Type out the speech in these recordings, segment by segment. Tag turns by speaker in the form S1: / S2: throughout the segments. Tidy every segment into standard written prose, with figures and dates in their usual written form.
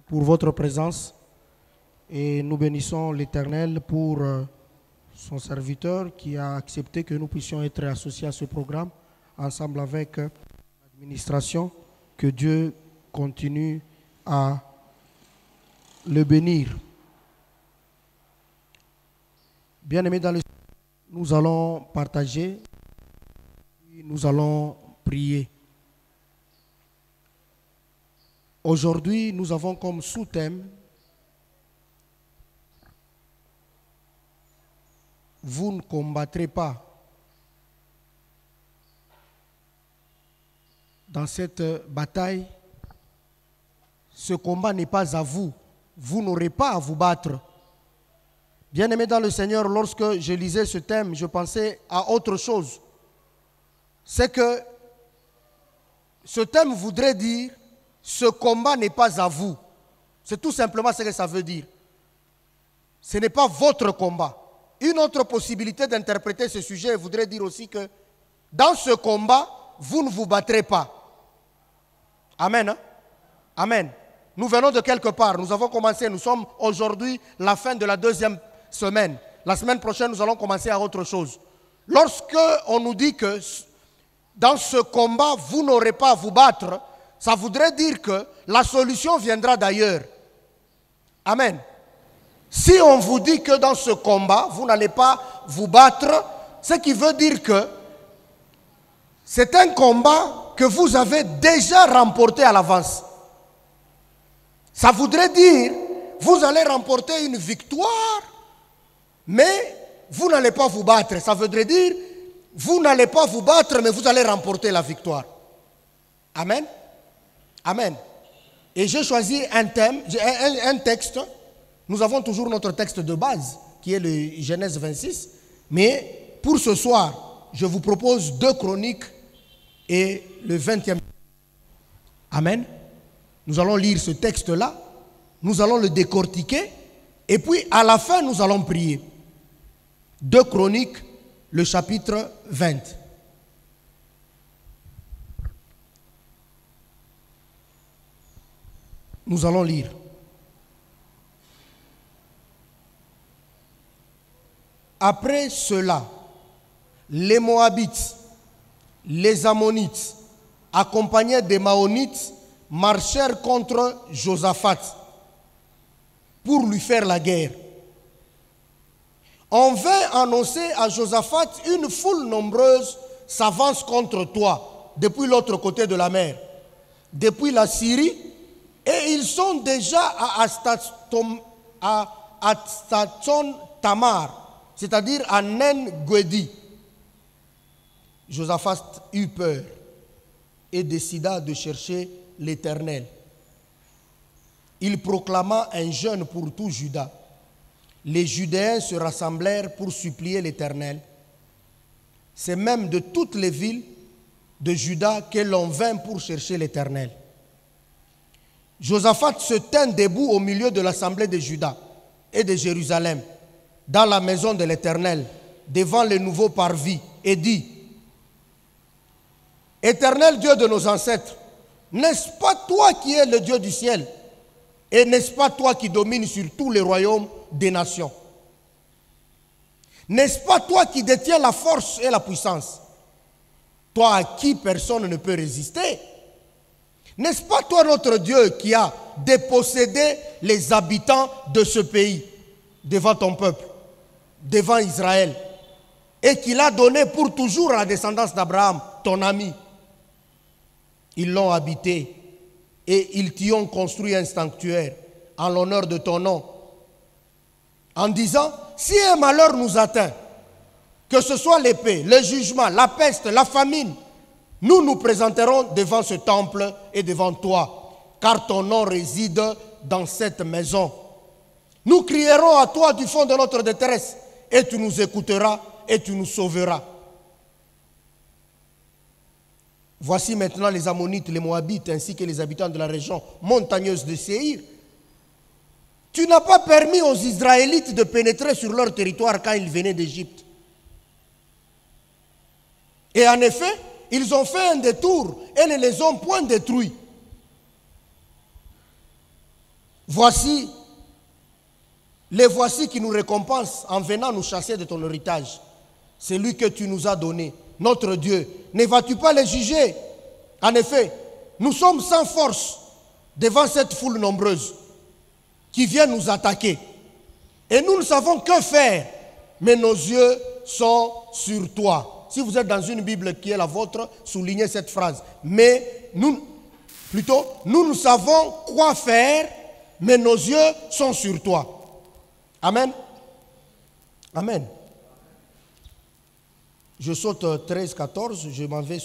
S1: pour votre présence et nous bénissons l'Éternel pour son serviteur qui a accepté que nous puissions être associés à ce programme ensemble avec l'administration. Que Dieu continue à le bénir. Bien-aimés dans le Seigneur, nous allons partager, nous allons prier. Aujourd'hui, nous avons comme sous-thème « Vous ne combattrez pas ». Dans cette bataille, ce combat n'est pas à vous. Vous n'aurez pas à vous battre. Bien-aimés dans le Seigneur, lorsque je lisais ce thème, je pensais à autre chose. C'est que ce thème voudrait dire ce combat n'est pas à vous. C'est tout simplement ce que ça veut dire. Ce n'est pas votre combat. Une autre possibilité d'interpréter ce sujet voudrait dire aussi que dans ce combat, vous ne vous battrez pas. Amen. Hein? Amen. Nous venons de quelque part. Nous avons commencé. Nous sommes aujourd'hui la fin de la deuxième semaine. La semaine prochaine, nous allons commencer à autre chose. Lorsque on nous dit que dans ce combat, vous n'aurez pas à vous battre, ça voudrait dire que la solution viendra d'ailleurs. Amen. Si on vous dit que dans ce combat, vous n'allez pas vous battre, ce qui veut dire que c'est un combat que vous avez déjà remporté à l'avance. Ça voudrait dire, vous allez remporter une victoire, mais vous n'allez pas vous battre. Ça voudrait dire, vous n'allez pas vous battre, mais vous allez remporter la victoire. Amen. Amen. Et j'ai choisi un thème, un texte. Nous avons toujours notre texte de base, qui est le Genèse 26. Mais pour ce soir, je vous propose 2 Chroniques et le 20e. Amen. Nous allons lire ce texte-là. Nous allons le décortiquer. Et puis, à la fin, nous allons prier. 2 Chroniques, le chapitre 20. Nous allons lire. Après cela, les Moabites, les Ammonites, accompagnés des Maonites, marchèrent contre Josaphat pour lui faire la guerre. On vint annoncer à Josaphat: une foule nombreuse s'avance contre toi depuis l'autre côté de la mer, depuis la Syrie, et ils sont déjà à Atsaton Tamar, c'est-à-dire à Nen-Guedi. Josaphat eut peur et décida de chercher l'Éternel. Il proclama un jeûne pour tout Juda. Les Judéens se rassemblèrent pour supplier l'Éternel. C'est même de toutes les villes de Juda que l'on vint pour chercher l'Éternel. Josaphat se tint debout au milieu de l'assemblée de Juda et de Jérusalem, dans la maison de l'Éternel, devant les nouveaux parvis, et dit: Éternel Dieu de nos ancêtres, n'est-ce pas toi qui es le Dieu du ciel? Et n'est-ce pas toi qui domines sur tous les royaumes des nations? N'est-ce pas toi qui détiens la force et la puissance? Toi à qui personne ne peut résister? N'est-ce pas toi notre Dieu qui a dépossédé les habitants de ce pays devant ton peuple, devant Israël, et qui l'a donné pour toujours à la descendance d'Abraham, ton ami? Ils l'ont habité et ils t'y ont construit un sanctuaire en l'honneur de ton nom, en disant: si un malheur nous atteint, que ce soit l'épée, le jugement, la peste, la famine, nous nous présenterons devant ce temple et devant toi, car ton nom réside dans cette maison. Nous crierons à toi du fond de notre détresse, et tu nous écouteras et tu nous sauveras. Voici maintenant les Ammonites, les Moabites, ainsi que les habitants de la région montagneuse de Séhir. Tu n'as pas permis aux Israélites de pénétrer sur leur territoire quand ils venaient d'Égypte. Et en effet, ils ont fait un détour et ne les ont point détruits. voici, les voici qui nous récompensent en venant nous chasser de ton héritage. C'est lui que tu nous as donné, notre Dieu. Ne vas-tu pas les juger? En effet, nous sommes sans force devant cette foule nombreuse qui vient nous attaquer. Et nous ne savons que faire, mais nos yeux sont sur toi. Si vous êtes dans une Bible qui est la vôtre, soulignez cette phrase. Mais nous ne savons quoi faire, mais nos yeux sont sur toi. Amen. Amen. Je saute 13, 14, je m'en vais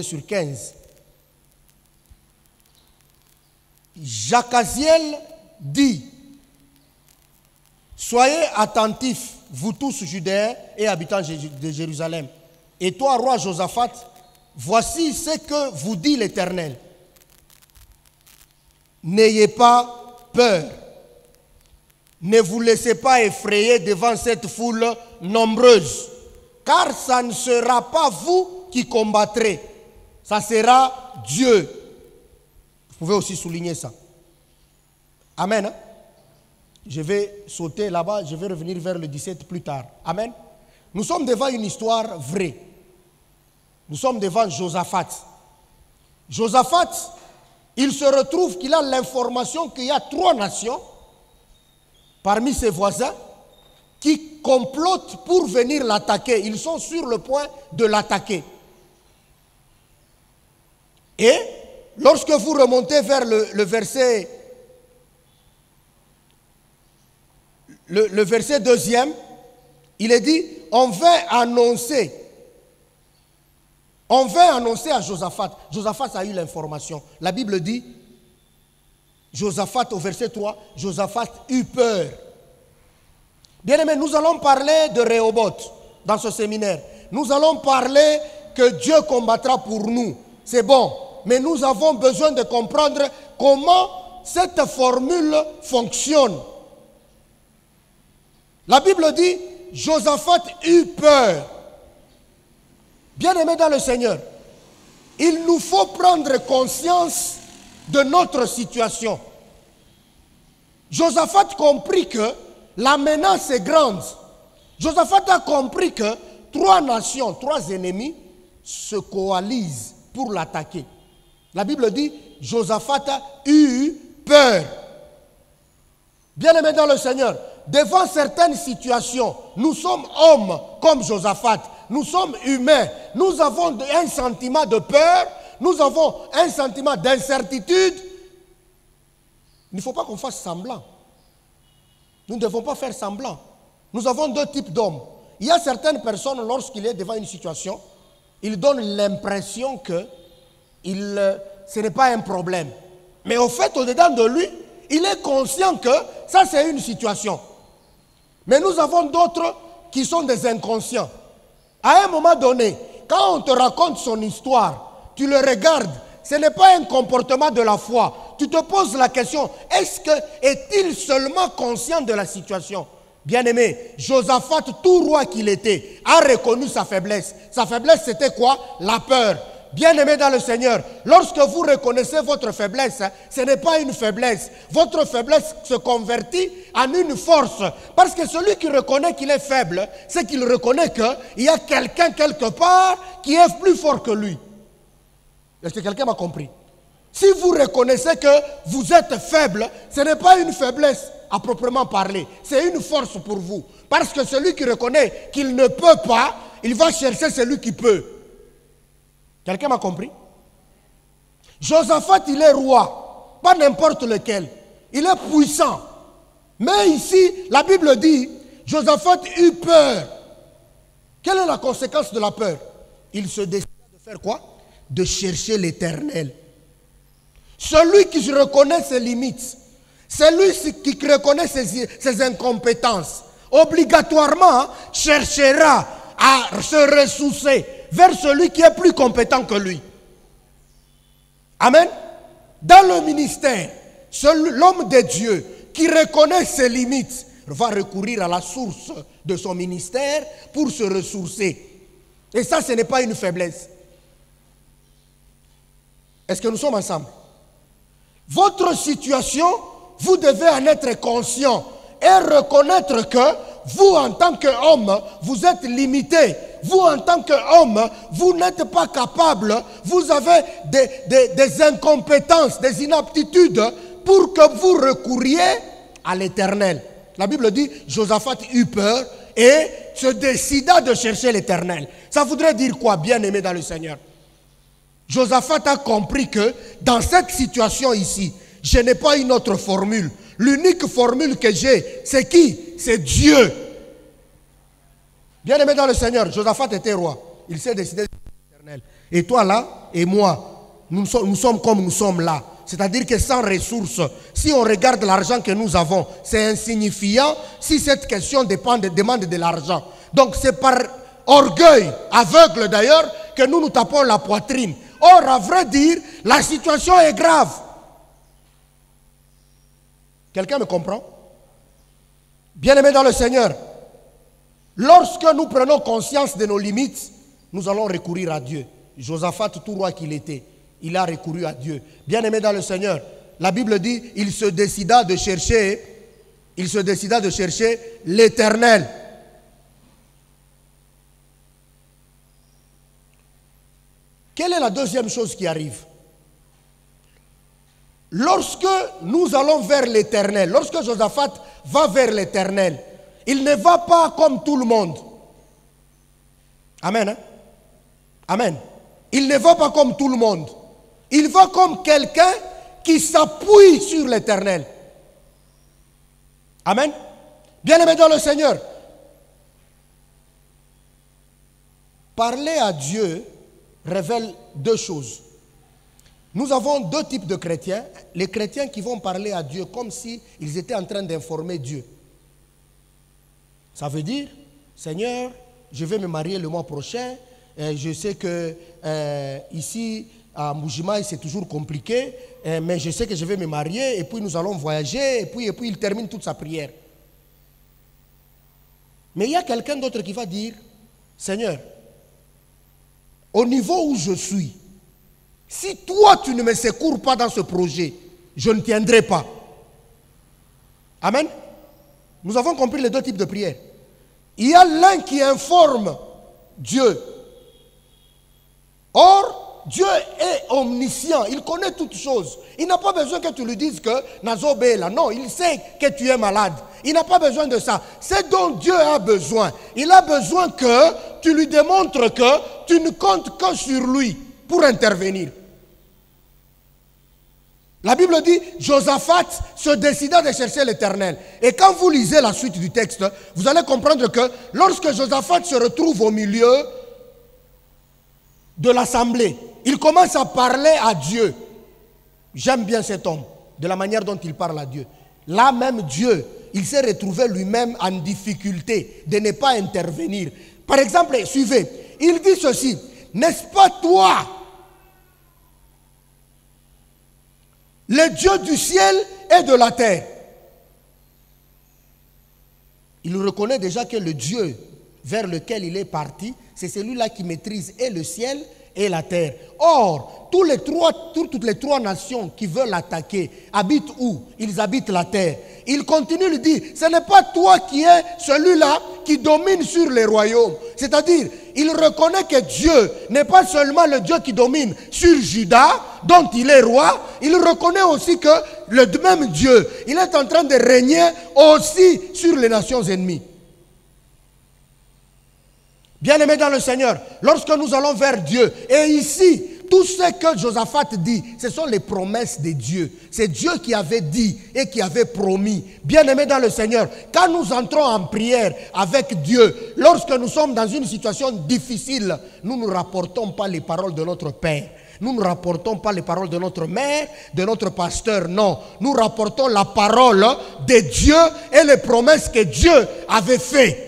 S1: sur 15. Jacaziel dit, soyez attentifs, vous tous Judéens et habitants de Jérusalem. Et toi, roi Josaphat, voici ce que vous dit l'Éternel. N'ayez pas peur. Ne vous laissez pas effrayer devant cette foule nombreuse, car ça ne sera pas vous qui combattrez, ça sera Dieu. Vous pouvez aussi souligner ça. Amen. Je vais sauter là-bas, je vais revenir vers le 17 plus tard. Amen. Nous sommes devant une histoire vraie. Nous sommes devant Josaphat. Josaphat, il se retrouve qu'il a l'information qu'il y a 3 nations parmi ses voisins qui complotent pour venir l'attaquer. Ils sont sur le point de l'attaquer. Et lorsque vous remontez vers le verset 2e, il est dit, on vint annoncer à Josaphat. Josaphat a eu l'information. La Bible dit, Josaphat, au verset 3, Josaphat eut peur. Bien-aimés, nous allons parler de Rehoboth dans ce séminaire. Nous allons parler que Dieu combattra pour nous. C'est bon. Mais nous avons besoin de comprendre comment cette formule fonctionne. La Bible dit, Josaphat eut peur. Bien-aimés dans le Seigneur, il nous faut prendre conscience de notre situation. Josaphat comprit que la menace est grande. Josaphat a compris que 3 nations, 3 ennemis se coalisent pour l'attaquer. La Bible dit, Josaphat a eu peur. Bien-aimés dans le Seigneur, devant certaines situations, nous sommes hommes comme Josaphat. Nous sommes humains. Nous avons un sentiment de peur. Nous avons un sentiment d'incertitude. Il ne faut pas qu'on fasse semblant. Nous ne devons pas faire semblant. Nous avons 2 types d'hommes. Il y a certaines personnes, lorsqu'il est devant une situation, ils donnent l'impression que ce n'est pas un problème. Mais au fait, au-dedans de lui, il est conscient que ça, c'est une situation. Mais nous avons d'autres qui sont des inconscients. À un moment donné, quand on te raconte son histoire, tu le regardes, ce n'est pas un comportement de la foi. Tu te poses la question, est-il seulement conscient de la situation? Bien-aimé, Josaphat, tout roi qu'il était, a reconnu sa faiblesse. Sa faiblesse, c'était quoi? La peur. Bien-aimé dans le Seigneur, lorsque vous reconnaissez votre faiblesse, ce n'est pas une faiblesse. Votre faiblesse se convertit en une force. Parce que celui qui reconnaît qu'il est faible, c'est qu'il reconnaît qu'il y a quelqu'un quelque part qui est plus fort que lui. Est-ce que quelqu'un m'a compris? Si vous reconnaissez que vous êtes faible, ce n'est pas une faiblesse à proprement parler. C'est une force pour vous. Parce que celui qui reconnaît qu'il ne peut pas, il va chercher celui qui peut. Quelqu'un m'a compris? Josaphat, il est roi. Pas n'importe lequel. Il est puissant. Mais ici, la Bible dit, Josaphat eut peur. Quelle est la conséquence de la peur? Il se décida de faire quoi? De chercher l'Éternel. Celui qui reconnaît ses limites, celui qui reconnaît ses incompétences, obligatoirement cherchera à se ressourcer vers celui qui est plus compétent que lui. Amen. Dans le ministère, l'homme de Dieu qui reconnaît ses limites va recourir à la source de son ministère pour se ressourcer. Et ça, ce n'est pas une faiblesse. Est-ce que nous sommes ensemble? Votre situation, vous devez en être conscient et reconnaître que vous, en tant qu'homme, vous êtes limité. Vous, en tant qu'homme, vous n'êtes pas capable. Vous avez des incompétences, des inaptitudes pour que vous recouriez à l'Éternel. La Bible dit, Josaphat eut peur et se décida de chercher l'Éternel. Ça voudrait dire quoi, bien-aimé dans le Seigneur? Josaphat a compris que dans cette situation ici, je n'ai pas une autre formule. L'unique formule que j'ai, c'est qui? C'est Dieu. Bien-aimé dans le Seigneur, Josaphat était roi. Il s'est décidé de l'Éternel. Et toi là, et moi, nous sommes comme nous sommes là. C'est-à-dire que sans ressources, si on regarde l'argent que nous avons, c'est insignifiant si cette question demande de l'argent. Donc c'est par orgueil, aveugle d'ailleurs, que nous nous tapons la poitrine. Or, à vrai dire, la situation est grave. Quelqu'un me comprend? Bien-aimé dans le Seigneur, lorsque nous prenons conscience de nos limites, nous allons recourir à Dieu. Josaphat, tout roi qu'il était, il a recouru à Dieu. Bien-aimé dans le Seigneur, la Bible dit, il se décida de chercher l'Éternel. Quelle est la deuxième chose qui arrive? Lorsque nous allons vers l'Éternel, lorsque Josaphat va vers l'Éternel, il ne va pas comme tout le monde. Amen. Hein? Amen. Il ne va pas comme tout le monde. Il va comme quelqu'un qui s'appuie sur l'Éternel. Amen. Bien-aimé dans le Seigneur, parler à Dieu révèle deux choses. Nous avons deux types de chrétiens. Les chrétiens qui vont parler à Dieu comme s'ils étaient en train d'informer Dieu. Ça veut dire, Seigneur, je vais me marier le mois prochain. Je sais que ici, à Mbujimaï, c'est toujours compliqué. Mais je sais que je vais me marier. Et puis nous allons voyager. Et puis il termine toute sa prière. Mais il y a quelqu'un d'autre qui va dire, Seigneur, au niveau où je suis, si toi tu ne me secours pas dans ce projet, je ne tiendrai pas. Amen. Nous avons compris les deux types de prières. Il y a l'un qui informe Dieu. Or, Dieu est omniscient, il connaît toutes choses. Il n'a pas besoin que tu lui dises que Nazobé là. Non, il sait que tu es malade. Il n'a pas besoin de ça. C'est dont Dieu a besoin. Il a besoin que tu lui démontres que tu ne comptes que sur lui pour intervenir. La Bible dit, Josaphat se décida de chercher l'Éternel. Et quand vous lisez la suite du texte, vous allez comprendre que lorsque Josaphat se retrouve au milieu de l'assemblée, il commence à parler à Dieu. J'aime bien cet homme, de la manière dont il parle à Dieu. Là même Dieu, il s'est retrouvé lui-même en difficulté de ne pas intervenir. Par exemple, suivez, il dit ceci, n'est-ce pas toi, le Dieu du ciel et de la terre? Il reconnaît déjà que le Dieu vers lequel il est parti, c'est celui-là qui maîtrise et le ciel et la terre. Or, toutes les trois nations qui veulent l'attaquer habitent où? Ils habitent la terre. Il continue, il dit, ce n'est pas toi qui es celui-là qui domine sur les royaumes. C'est-à-dire, il reconnaît que Dieu n'est pas seulement le Dieu qui domine sur Juda, dont il est roi. Il reconnaît aussi que le même Dieu, il est en train de régner aussi sur les nations ennemies. Bien-aimés dans le Seigneur, lorsque nous allons vers Dieu, et ici, tout ce que Josaphat dit, ce sont les promesses de Dieu. C'est Dieu qui avait dit et qui avait promis. Bien-aimés dans le Seigneur, quand nous entrons en prière avec Dieu, lorsque nous sommes dans une situation difficile, nous ne rapportons pas les paroles de notre Père. Nous ne rapportons pas les paroles de notre mère, de notre pasteur, non. Nous rapportons la parole de Dieu et les promesses que Dieu avait faites.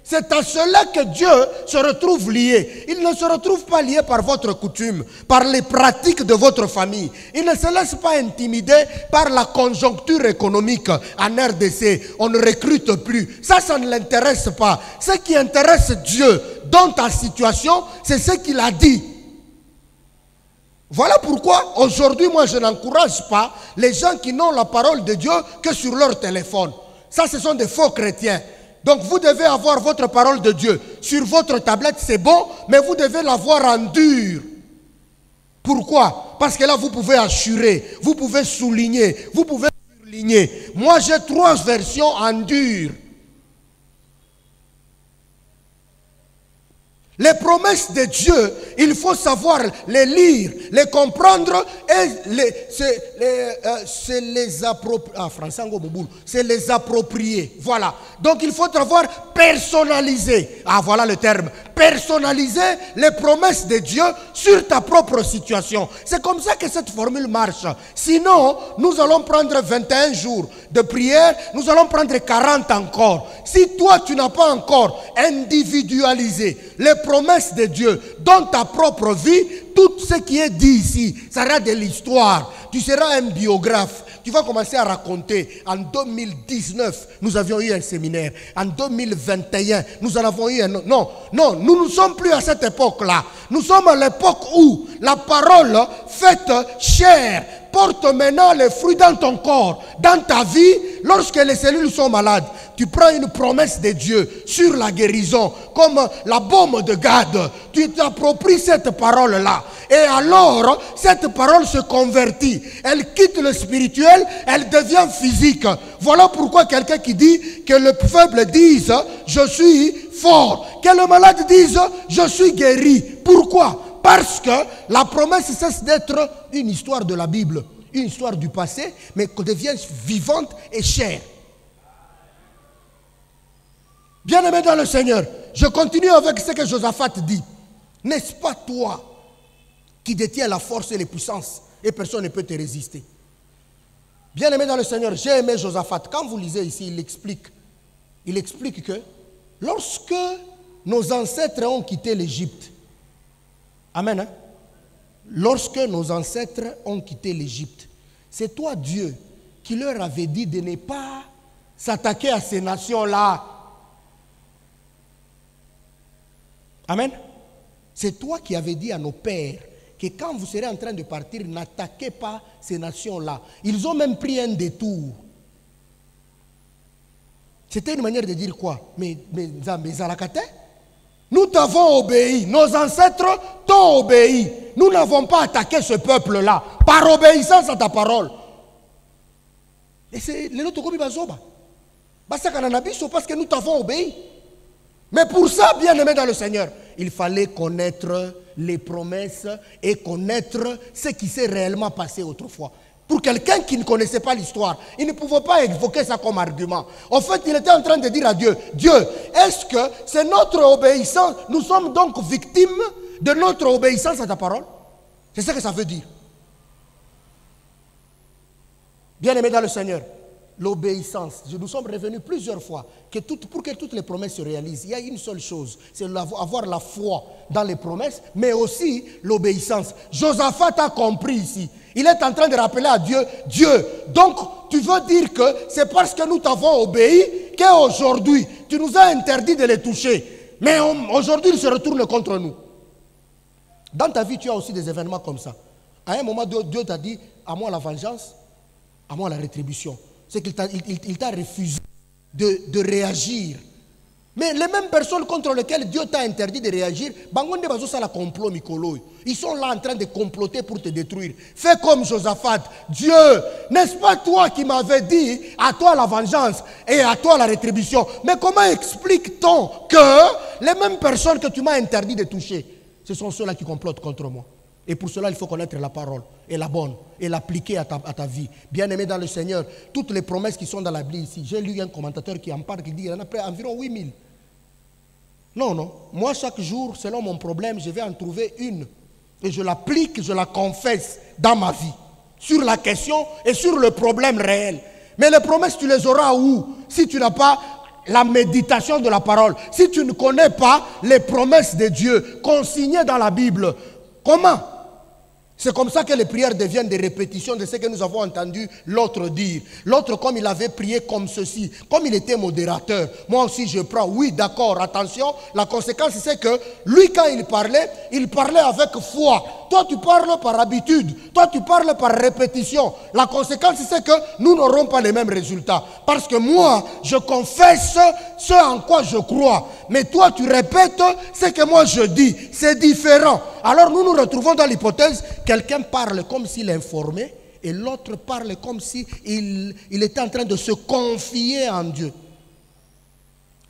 S1: C'est à cela que Dieu se retrouve lié. Il ne se retrouve pas lié par votre coutume, par les pratiques de votre famille. Il ne se laisse pas intimider par la conjoncture économique en RDC. On ne recrute plus. Ça ne l'intéresse pas. Ce qui intéresse Dieu dans ta situation, c'est ce qu'il a dit. Voilà pourquoi aujourd'hui, moi, je n'encourage pas les gens qui n'ont la parole de Dieu que sur leur téléphone. Ça, ce sont des faux chrétiens. Donc, vous devez avoir votre parole de Dieu sur votre tablette, c'est bon, mais vous devez l'avoir en dur. Pourquoi? Parce que là, vous pouvez assurer, vous pouvez souligner, vous pouvez surligner. Moi, j'ai 3 versions en dur. Les promesses de Dieu, il faut savoir les lire, les comprendre et les approprier. Ah, français, c'est les approprier. Voilà. Donc il faut savoir personnaliser. Ah, voilà le terme. Personnaliser les promesses de Dieu sur ta propre situation. C'est comme ça que cette formule marche. Sinon, nous allons prendre 21 jours de prière, nous allons prendre 40 encore. Si toi, tu n'as pas encore individualisé les promesses de Dieu dans ta propre vie, tout ce qui est dit ici, ça sera de l'histoire. Tu seras un biographe. Tu vas commencer à raconter. En 2019, nous avions eu un séminaire. En 2021, nous en avons eu un autre. Non, non, nous ne sommes plus à cette époque-là. Nous sommes à l'époque où la parole faite chair porte maintenant les fruits dans ton corps, dans ta vie. Lorsque les cellules sont malades, tu prends une promesse de Dieu sur la guérison, comme la baume de Gad. Tu t'appropries cette parole-là. Et alors, cette parole se convertit. Elle quitte le spirituel, elle devient physique. Voilà pourquoi quelqu'un qui dit que le faible dise « Je suis fort ». Que le malade dise « Je suis guéri ». Pourquoi? Parce que la promesse cesse d'être une histoire de la Bible, une histoire du passé, mais qu'elle devient vivante et chère. Bien-aimé dans le Seigneur, je continue avec ce que Josaphat dit. N'est-ce pas toi qui détient la force et les puissances et personne ne peut te résister? Bien-aimé dans le Seigneur, j'ai aimé Josaphat. Quand vous lisez ici, il explique que lorsque nos ancêtres ont quitté l'Égypte, amen, hein? Lorsque nos ancêtres ont quitté l'Égypte, c'est toi Dieu qui leur avait dit de ne pas s'attaquer à ces nations-là. Amen. C'est toi qui avais dit à nos pères que quand vous serez en train de partir, n'attaquez pas ces nations-là. Ils ont même pris un détour. C'était une manière de dire quoi? Mais Zalakate, nous t'avons obéi. Nos ancêtres t'ont obéi. Nous n'avons pas attaqué ce peuple-là par obéissance à ta parole. Et c'est le autre comme Bazoba. Parce que nous t'avons obéi. Mais pour ça, bien-aimé dans le Seigneur, il fallait connaître les promesses et connaître ce qui s'est réellement passé autrefois. Pour quelqu'un qui ne connaissait pas l'histoire, il ne pouvait pas évoquer ça comme argument. En fait, il était en train de dire à Dieu, Dieu, est-ce que c'est notre obéissance? Nous sommes donc victimes de notre obéissance à ta parole? C'est ça que ça veut dire. Bien-aimé dans le Seigneur, l'obéissance. Nous sommes revenus plusieurs fois pour que toutes les promesses se réalisent. Il y a une seule chose, c'est avoir la foi dans les promesses, mais aussi l'obéissance. Josaphat a compris ici. Il est en train de rappeler à Dieu, Dieu, donc tu veux dire que c'est parce que nous t'avons obéi qu'aujourd'hui tu nous as interdit de les toucher. Mais aujourd'hui ils se retournent contre nous. Dans ta vie tu as aussi des événements comme ça. À un moment Dieu t'a dit, à moi la vengeance, à moi la rétribution. C'est qu'il t'a refusé de réagir. Mais les mêmes personnes contre lesquelles Dieu t'a interdit de réagir, ils sont là en train de comploter pour te détruire. Fais comme Josaphat. Dieu, n'est-ce pas toi qui m'avais dit à toi la vengeance et à toi la rétribution? Mais comment explique-t-on que les mêmes personnes que tu m'as interdit de toucher, ce sont ceux-là qui complotent contre moi? Et pour cela, il faut connaître la parole, et la bonne, et l'appliquer à ta vie. Bien-aimé dans le Seigneur, toutes les promesses qui sont dans la Bible ici, j'ai lu un commentateur qui en parle, qui dit qu'il y en a près environ 8000. Non, non. Moi, chaque jour, selon mon problème, je vais en trouver une. Et je l'applique, je la confesse dans ma vie. Sur la question et sur le problème réel. Mais les promesses, tu les auras où? Si tu n'as pas la méditation de la parole. Si tu ne connais pas les promesses de Dieu consignées dans la Bible. Comment? C'est comme ça que les prières deviennent des répétitions de ce que nous avons entendu l'autre dire. L'autre, comme il avait prié comme ceci, comme il était modérateur, moi aussi je prends, oui d'accord, attention, la conséquence c'est que lui quand il parlait avec foi. Toi tu parles par habitude, toi tu parles par répétition. La conséquence c'est que nous n'aurons pas les mêmes résultats. Parce que moi, je confesse ce en quoi je crois. Mais toi tu répètes ce que moi je dis. C'est différent. Alors nous nous retrouvons dans l'hypothèse, quelqu'un parle comme s'il informait et l'autre parle comme s'il était en train de se confier en Dieu.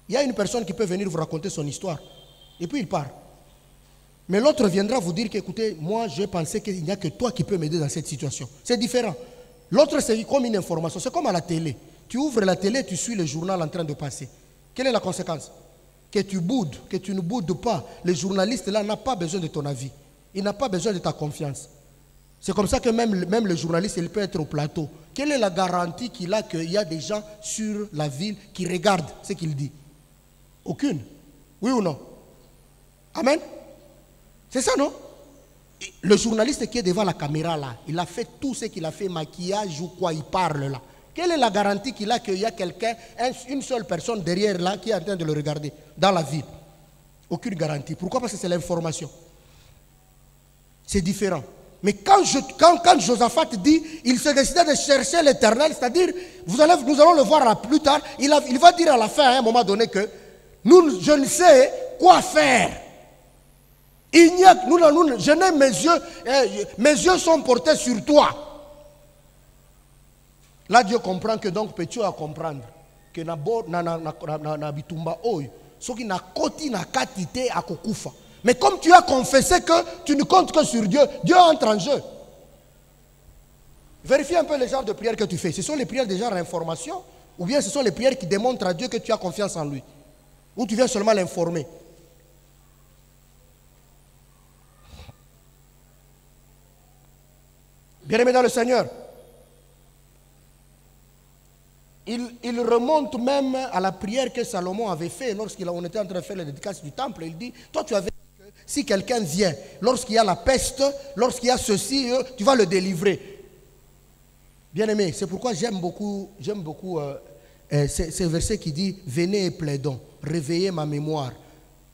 S1: Il y a une personne qui peut venir vous raconter son histoire et puis il part. Mais l'autre viendra vous dire qu'écoutez, moi je pensais qu'il n'y a que toi qui peux m'aider dans cette situation. C'est différent. L'autre c'est comme une information, c'est comme à la télé. Tu ouvres la télé, tu suis le journal en train de passer. Quelle est la conséquence? Que tu boudes, que tu ne boudes pas. Le journaliste là n'a pas besoin de ton avis. Il n'a pas besoin de ta confiance. C'est comme ça que même le journaliste, il peut être au plateau. Quelle est la garantie qu'il a qu'il y a des gens sur la ville qui regardent ce qu'il dit? Aucune. Oui ou non? Amen. C'est ça, non? Le journaliste qui est devant la caméra là, il a fait tout ce qu'il a fait, maquillage ou quoi, il parle là. Quelle est la garantie qu'il a qu'il y a quelqu'un, une seule personne derrière là qui est en train de le regarder dans la ville? Aucune garantie. Pourquoi? Parce que c'est l'information. C'est différent. Mais quand Josaphat dit, il se décida de chercher l'Éternel, c'est-à-dire, nous allons le voir là plus tard, il va dire à la fin, à un moment donné, que je ne sais quoi faire. Je n'ai mes yeux sont portés sur toi. Là, Dieu comprend que donc Pétio à comprendre que na bitumba oyo soki na koti na katite akokufa. Mais comme tu as confessé que tu ne comptes que sur Dieu, Dieu entre en jeu. Vérifie un peu le genre de prières que tu fais. Ce sont les prières de genre information ou bien ce sont les prières qui démontrent à Dieu que tu as confiance en lui? Ou tu viens seulement l'informer? Bien-aimé dans le Seigneur, il remonte même à la prière que Salomon avait faite lorsqu'on était en train de faire la dédicace du temple. Il dit, toi tu avais dit que si quelqu'un vient, lorsqu'il y a la peste, lorsqu'il y a ceci, tu vas le délivrer. Bien-aimé, c'est pourquoi j'aime beaucoup ces versets qui dit, venez et plaidons, réveillez ma mémoire.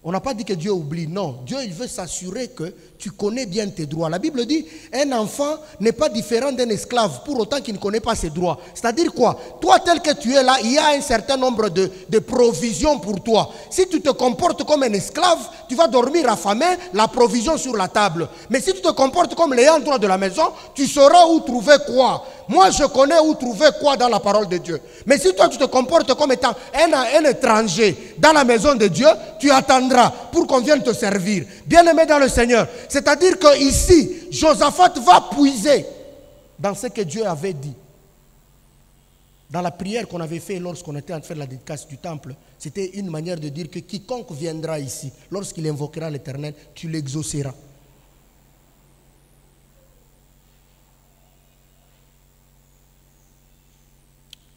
S1: On n'a pas dit que Dieu oublie, non. Dieu, il veut s'assurer que tu connais bien tes droits. La Bible dit, un enfant n'est pas différent d'un esclave pour autant qu'il ne connaît pas ses droits. C'est-à-dire quoi? Toi, tel que tu es là, il y a un certain nombre de provisions pour toi. Si tu te comportes comme un esclave, tu vas dormir affamé, la provision sur la table. Mais si tu te comportes comme l'ayant droit de la maison, tu sauras où trouver quoi. Moi, je connais où trouver quoi dans la parole de Dieu. Mais si toi, tu te comportes comme étant un étranger dans la maison de Dieu, tu attendras pour qu'on vienne te servir. Bien-aimé dans le Seigneur, c'est-à-dire qu'ici, Josaphat va puiser dans ce que Dieu avait dit. Dans la prière qu'on avait faite lorsqu'on était en train de faire la dédicace du temple, c'était une manière de dire que quiconque viendra ici, lorsqu'il invoquera l'Éternel, tu l'exauceras.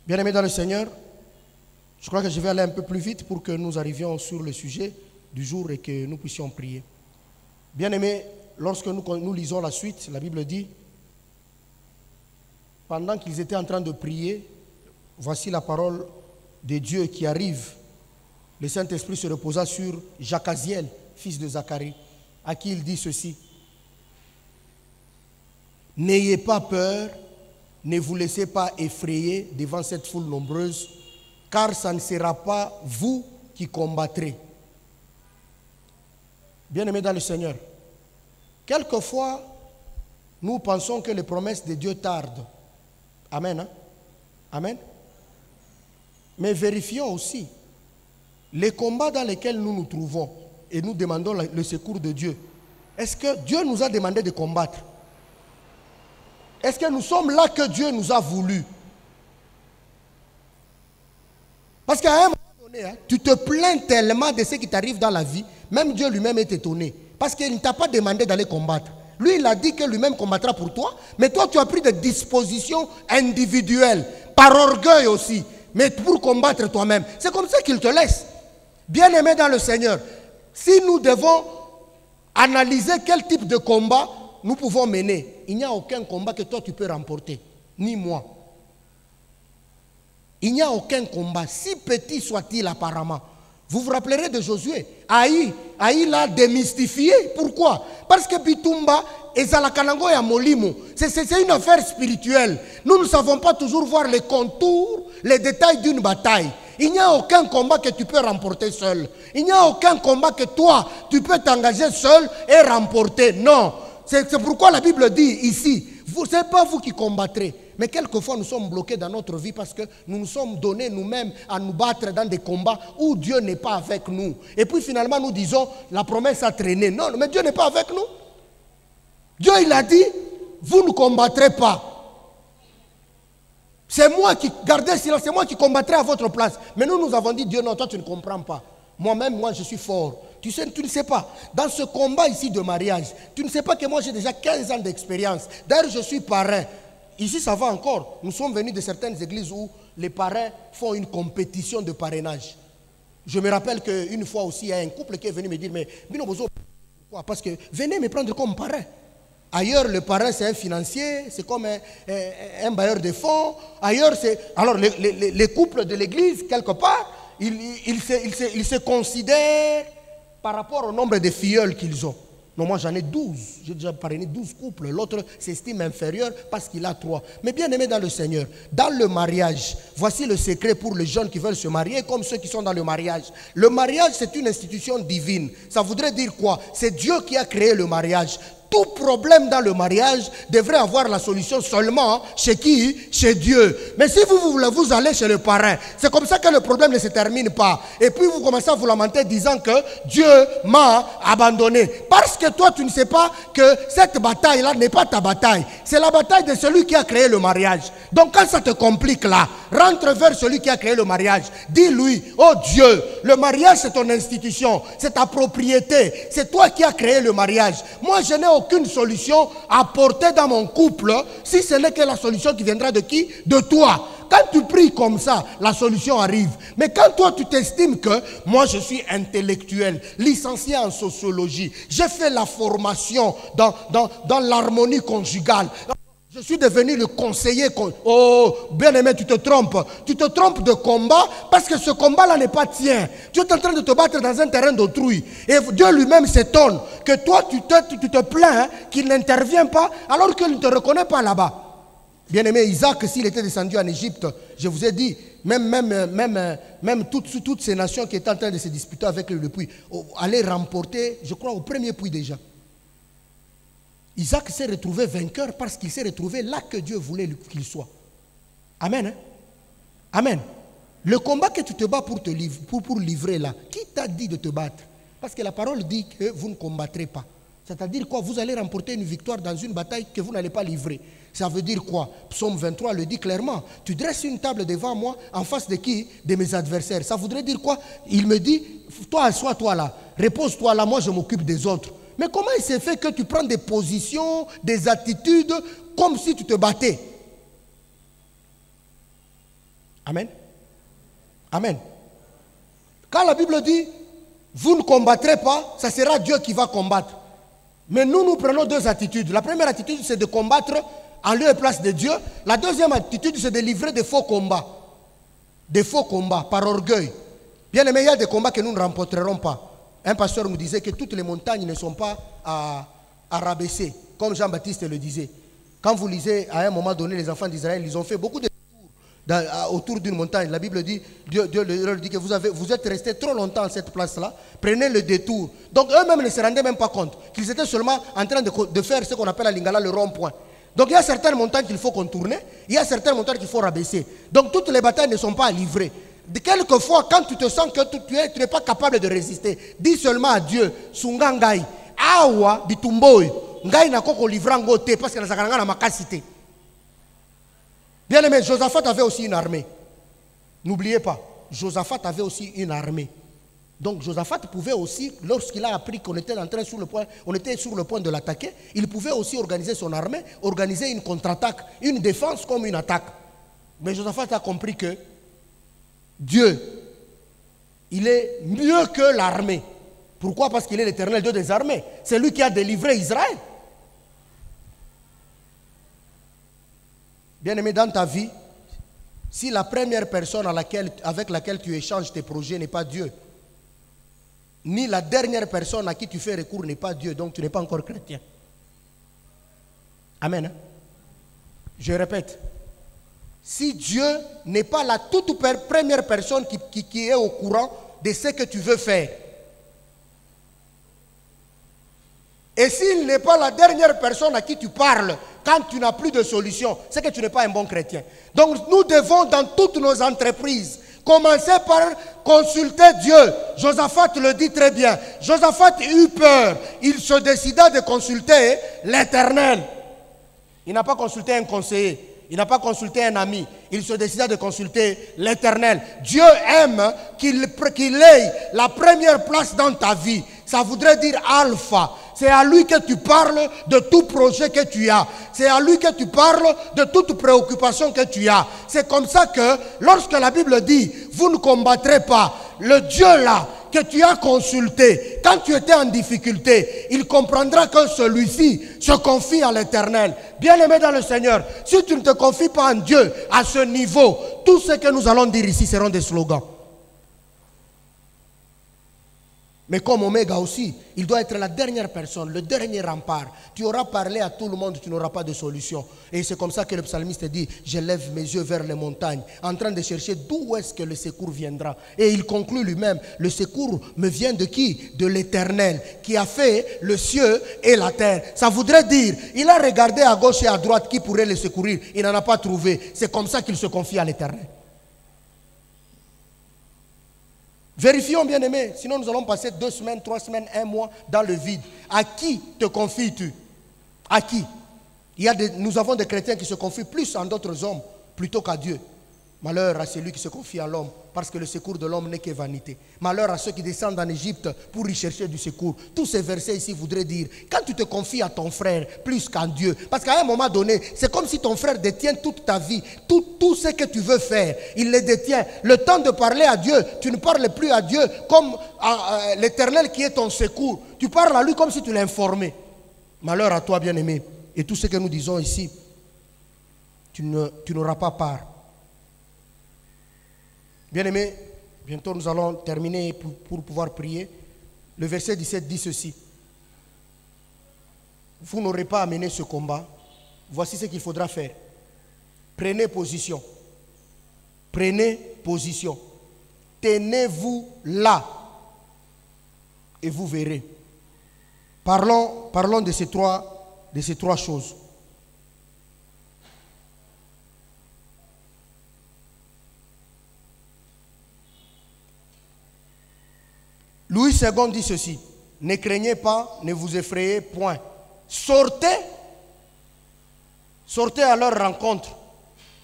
S1: Bien-aimés dans le Seigneur, je crois que je vais aller un peu plus vite pour que nous arrivions sur le sujet du jour et que nous puissions prier. Bien-aimés, lorsque nous lisons la suite, la Bible dit, pendant qu'ils étaient en train de prier, voici la parole de Dieu qui arrive. Le Saint-Esprit se reposa sur Jacaziel, fils de Zacharie, à qui il dit ceci. N'ayez pas peur. Ne vous laissez pas effrayer devant cette foule nombreuse, car ça ne sera pas vous qui combattrez. Bien-aimés dans le Seigneur, quelquefois, nous pensons que les promesses de Dieu tardent. Amen. Hein? Amen. Mais vérifions aussi les combats dans lesquels nous nous trouvons et nous demandons le secours de Dieu. Est-ce que Dieu nous a demandé de combattre? Est-ce que nous sommes là que Dieu nous a voulu? Parce qu'à un moment donné, tu te plains tellement de ce qui t'arrive dans la vie, même Dieu lui-même est étonné. Parce qu'il ne t'a pas demandé d'aller combattre. Lui, il a dit que lui-même combattra pour toi, mais toi, tu as pris des dispositions individuelles, par orgueil aussi, mais pour combattre toi-même. C'est comme ça qu'il te laisse. Bien-aimé dans le Seigneur, si nous devons analyser quel type de combat nous pouvons mener, il n'y a aucun combat que toi tu peux remporter, ni moi. Il n'y a aucun combat, si petit soit-il apparemment. Vous vous rappellerez de Josué. Aïe l'a démystifié. Pourquoi? Parce que Bitumba et Zalakanango et Molimo, c'est une affaire spirituelle. Nous ne savons pas toujours voir les contours, les détails d'une bataille. Il n'y a aucun combat que tu peux remporter seul. Il n'y a aucun combat que toi, tu peux t'engager seul et remporter. Non. C'est pourquoi la Bible dit ici, ce n'est pas vous qui combattrez. Mais quelquefois, nous sommes bloqués dans notre vie parce que nous nous sommes donnés nous-mêmes à nous battre dans des combats où Dieu n'est pas avec nous. Et puis finalement, nous disons, la promesse a traîné. Non, mais Dieu n'est pas avec nous. Dieu, il a dit, vous ne combattrez pas. C'est moi qui, gardez silence, c'est moi qui combattrai à votre place. Mais nous avons dit, Dieu, non, toi tu ne comprends pas. Moi-même, moi je suis fort. Tu ne sais pas. Dans ce combat ici de mariage, tu ne sais pas que moi j'ai déjà 15 ans d'expérience. D'ailleurs, je suis parrain. Ici, ça va encore. Nous sommes venus de certaines églises où les parrains font une compétition de parrainage. Je me rappelle qu'une fois aussi, il y a un couple qui est venu me dire, mais Bino Bozo, pourquoi? Parce que venez me prendre comme parrain. Ailleurs, le parrain, c'est un financier, c'est comme un bailleur de fonds. Ailleurs, c'est... Alors, les couples de l'église, quelque part, ils se considèrent par rapport au nombre de filleuls qu'ils ont. Non, moi j'en ai 12. J'ai déjà parrainé 12 couples. L'autre s'estime inférieur parce qu'il a 3. Mais bien aimé dans le Seigneur, dans le mariage, voici le secret pour les jeunes qui veulent se marier comme ceux qui sont dans le mariage. Le mariage, c'est une institution divine. Ça voudrait dire quoi? C'est Dieu qui a créé le mariage. Tout problème dans le mariage devrait avoir la solution seulement chez qui? Chez Dieu. Mais si vous allez chez le parrain, c'est comme ça que le problème ne se termine pas. Et puis vous commencez à vous lamenter disant que Dieu m'a abandonné. Parce que toi tu ne sais pas que cette bataille-là n'est pas ta bataille. C'est la bataille de celui qui a créé le mariage. Donc quand ça te complique là, rentre vers celui qui a créé le mariage. Dis-lui, oh Dieu, le mariage c'est ton institution, c'est ta propriété. C'est toi qui as créé le mariage. Moi je n'ai aucune solution à porter dans mon couple si ce n'est que la solution qui viendra de qui? De toi. Quand tu pries comme ça, la solution arrive. Mais quand toi tu t'estimes que moi je suis intellectuel, licencié en sociologie, j'ai fait la formation dans l'harmonie conjugale, je suis devenu le conseiller. Oh, bien-aimé, tu te trompes. Tu te trompes de combat parce que ce combat-là n'est pas tien. Tu es en train de te battre dans un terrain d'autrui. Et Dieu lui-même s'étonne que toi, tu te plains qu'il n'intervient pas alors qu'il ne te reconnaît pas là-bas. Bien-aimé, Isaac, s'il était descendu en Égypte, je vous ai dit, même toutes ces nations qui étaient en train de se disputer avec le puits, allaient remporter, je crois, au premier puits déjà. Isaac s'est retrouvé vainqueur parce qu'il s'est retrouvé là que Dieu voulait qu'il soit. Amen. Hein? Amen. Le combat que tu te bats pour livrer là, qui t'a dit de te battre? Parce que la parole dit que vous ne combattrez pas. C'est-à-dire quoi? Vous allez remporter une victoire dans une bataille que vous n'allez pas livrer. Ça veut dire quoi? Psaume 23 le dit clairement. Tu dresses une table devant moi en face de qui? De mes adversaires. Ça voudrait dire quoi? Il me dit, toi, assois-toi là, repose-toi là, moi je m'occupe des autres. Mais comment il s'est fait que tu prends des positions, des attitudes, comme si tu te battais? Amen. Amen. Quand la Bible dit, vous ne combattrez pas, ça sera Dieu qui va combattre. Mais nous prenons deux attitudes. La première attitude, c'est de combattre en lieu et place de Dieu. La deuxième attitude, c'est de livrer des faux combats. Des faux combats, par orgueil. Bien aimé, il y a des combats que nous ne remporterons pas. Un pasteur nous disait que toutes les montagnes ne sont pas à rabaisser, comme Jean-Baptiste le disait. Quand vous lisez, à un moment donné, les enfants d'Israël, ils ont fait beaucoup de tours autour d'une montagne. La Bible dit, Dieu leur dit que vous êtes restés trop longtemps à cette place-là, prenez le détour. Donc eux-mêmes ne se rendaient même pas compte qu'ils étaient seulement en train de faire ce qu'on appelle à Lingala le rond-point. Donc il y a certaines montagnes qu'il faut contourner, il y a certaines montagnes qu'il faut rabaisser. Donc toutes les batailles ne sont pas à livrer. Quelquefois, quand tu te sens que tu n'es pas capable de résister, dis seulement à Dieu, Sungangai, Awa, Bitumboy, Ngai na koko livrango te, parce que na zakanga na makasite. Bien aimé, Josaphat avait aussi une armée. N'oubliez pas, Josaphat avait aussi une armée. Donc Josaphat pouvait aussi, lorsqu'il a appris qu'on était sur le point de l'attaquer, il pouvait aussi organiser son armée, organiser une contre-attaque, une défense comme une attaque. Mais Josaphat a compris que Dieu, il est mieux que l'armée. Pourquoi? Parce qu'il est l'Éternel Dieu des armées. C'est lui qui a délivré Israël. Bien-aimé, dans ta vie, si la première personne avec laquelle tu échanges tes projets n'est pas Dieu, ni la dernière personne à qui tu fais recours n'est pas Dieu, donc tu n'es pas encore chrétien. Amen. Je répète, si Dieu n'est pas la toute première personne qui est au courant de ce que tu veux faire, et s'il n'est pas la dernière personne à qui tu parles quand tu n'as plus de solution, c'est que tu n'es pas un bon chrétien. Donc nous devons dans toutes nos entreprises commencer par consulter Dieu. Josaphat le dit très bien. Josaphat eut peur. Il se décida de consulter l'Éternel. Il n'a pas consulté un conseiller. Il n'a pas consulté un ami. Il se décida de consulter l'Éternel. Dieu aime qu'il ait la première place dans ta vie. Ça voudrait dire alpha. C'est à lui que tu parles de tout projet que tu as. C'est à lui que tu parles de toute préoccupation que tu as. C'est comme ça que lorsque la Bible dit, vous ne combattrez pas, le Dieu là que tu as consulté, quand tu étais en difficulté, il comprendra que celui-ci se confie à l'Éternel. Bien-aimé dans le Seigneur, si tu ne te confies pas en Dieu à ce niveau, tout ce que nous allons dire ici seront des slogans. Mais comme Oméga aussi, il doit être la dernière personne, le dernier rempart. Tu auras parlé à tout le monde, tu n'auras pas de solution. Et c'est comme ça que le psalmiste dit, je lève mes yeux vers les montagnes, en train de chercher d'où est-ce que le secours viendra. Et il conclut lui-même, le secours me vient de qui? De l'Éternel, qui a fait le ciel et la terre. Ça voudrait dire, il a regardé à gauche et à droite qui pourrait le secourir. Il n'en a pas trouvé. C'est comme ça qu'il se confie à l'Éternel. Vérifions, bien aimé, sinon nous allons passer 2 semaines, 3 semaines, 1 mois dans le vide. À qui te confies-tu? À qui? Nous avons des chrétiens qui se confient plus en d'autres hommes plutôt qu'à Dieu. Malheur à celui qui se confie à l'homme, parce que le secours de l'homme n'est que vanité. Malheur à ceux qui descendent en Égypte pour y chercher du secours. Tous ces versets ici voudraient dire, quand tu te confies à ton frère plus qu'à Dieu, parce qu'à un moment donné, c'est comme si ton frère détient toute ta vie, tout ce que tu veux faire, il le détient. Le temps de parler à Dieu, tu ne parles plus à Dieu comme à l'Éternel qui est ton secours. Tu parles à lui comme si tu l'informais. Malheur à toi, bien-aimé. Et tout ce que nous disons ici, tu n'auras pas part. Bien-aimés, bientôt nous allons terminer pour pouvoir prier. Le verset 17 dit ceci. Vous n'aurez pas à mener ce combat. Voici ce qu'il faudra faire. Prenez position. Prenez position. Tenez-vous là. Et vous verrez. Parlons de ces trois choses. Louis II dit ceci, ne craignez pas, ne vous effrayez point. Sortez à leur rencontre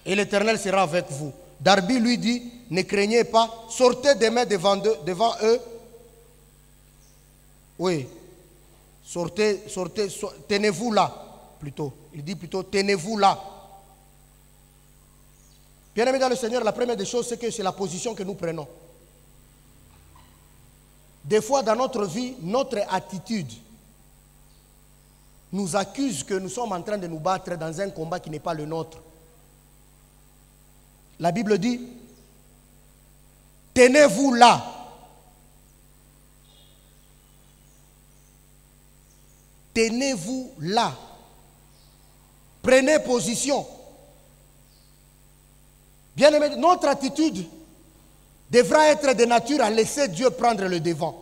S1: et l'Éternel sera avec vous. Darby lui dit, ne craignez pas, sortez demain devant eux. Oui, sortez, tenez-vous là, plutôt. Il dit plutôt, tenez-vous là. Bien-aimés dans le Seigneur, la première des choses, c'est que c'est la position que nous prenons. Des fois, dans notre vie, notre attitude nous accuse que nous sommes en train de nous battre dans un combat qui n'est pas le nôtre. La Bible dit, tenez-vous là. Tenez-vous là. Prenez position. Bien-aimés, notre attitude devra être de nature à laisser Dieu prendre le devant.